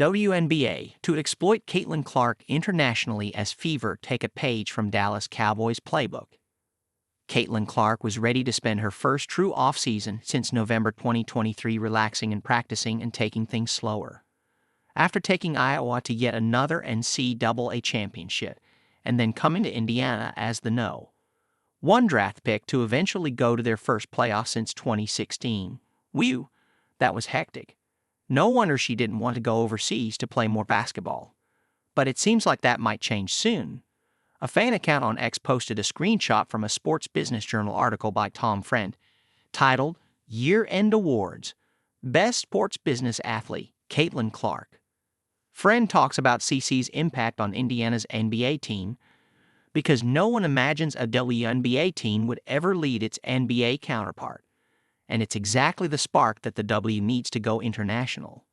WNBA to exploit Caitlin Clark internationally as Fever take a page from Dallas Cowboys Playbook. Caitlin Clark was ready to spend her first true off-season since November 2023 relaxing and practicing and taking things slower. After taking Iowa to yet another NCAA championship and then coming to Indiana as the No. 1 draft pick to eventually go to their first playoff since 2016. Whew, that was hectic. No wonder she didn't want to go overseas to play more basketball. But it seems like that might change soon. A fan account on X posted a screenshot from a Sports Business Journal article by Tom Friend, titled Year-End Awards, Best Sports Business Athlete, Caitlin Clark. Friend talks about CC's impact on Indiana's NBA team, because no one imagines a WNBA team would ever lead its NBA counterpart, and it's exactly the spark that the W needs to go international.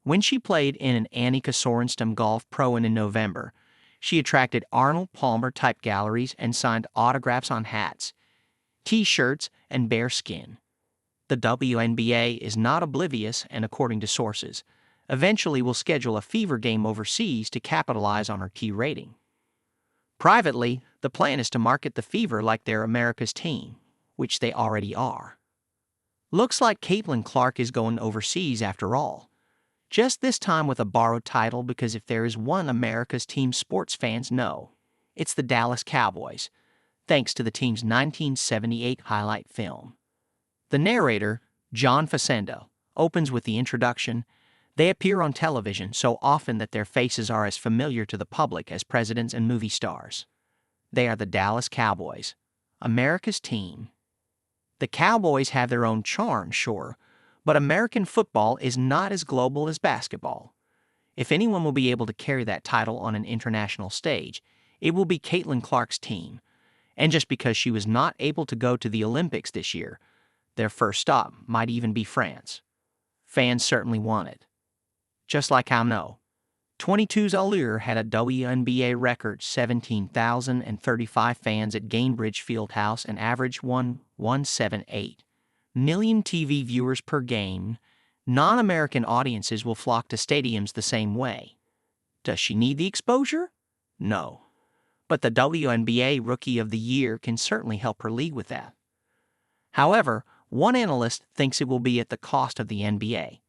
When she played in an Annika Sorenstam Golf Pro in November, she attracted Arnold Palmer-type galleries and signed autographs on hats, T-shirts, and bare skin. The WNBA is not oblivious and, according to sources, eventually will schedule a Fever game overseas to capitalize on her key rating. Privately, the plan is to market the Fever like they're America's team, which they already are. Looks like Caitlin Clark is going overseas after all. Just this time with a borrowed title, because if there is one America's team sports fans know, it's the Dallas Cowboys, thanks to the team's 1978 highlight film. The narrator, John Facendo, opens with the introduction. They appear on television so often that their faces are as familiar to the public as presidents and movie stars. They are the Dallas Cowboys, America's team. The Cowboys have their own charm, sure, but American football is not as global as basketball. If anyone will be able to carry that title on an international stage, it will be Caitlin Clark's team. And just because she was not able to go to the Olympics this year, their first stop might even be France. Fans certainly want it. Just like how No. 22's Allure had a WNBA record 17,035 fans at Gainbridge Fieldhouse and averaged 1.178 million TV viewers per game, non-American audiences will flock to stadiums the same way. Does she need the exposure? No. But the WNBA Rookie of the Year can certainly help her league with that. However, one analyst thinks it will be at the cost of the NBA.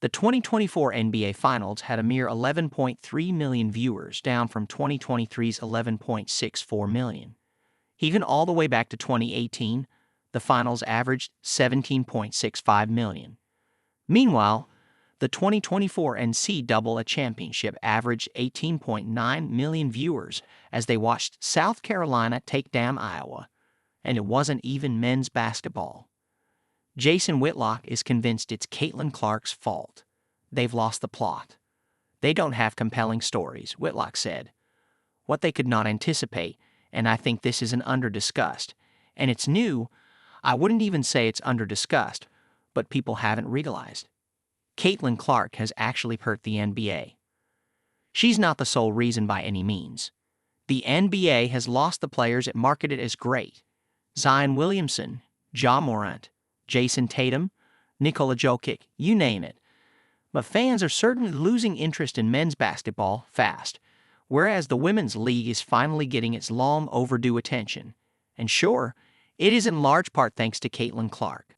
The 2024 NBA Finals had a mere 11.3 million viewers, down from 2023's 11.64 million. Even all the way back to 2018, the Finals averaged 17.65 million. Meanwhile, the 2024 NCAA Championship averaged 18.9 million viewers as they watched South Carolina take down Iowa, and it wasn't even men's basketball. Jason Whitlock is convinced it's Caitlin Clark's fault. They've lost the plot. They don't have compelling stories, Whitlock said. What they could not anticipate, and I think this is an under-discussed, and it's new. I wouldn't even say it's under-discussed, but people haven't realized. Caitlin Clark has actually hurt the NBA. She's not the sole reason by any means. The NBA has lost the players it marketed as great. Zion Williamson, Ja Morant, Jason Tatum, Nikola Jokic, you name it. But fans are certainly losing interest in men's basketball fast, whereas the women's league is finally getting its long overdue attention. And sure, it is in large part thanks to Caitlin Clark.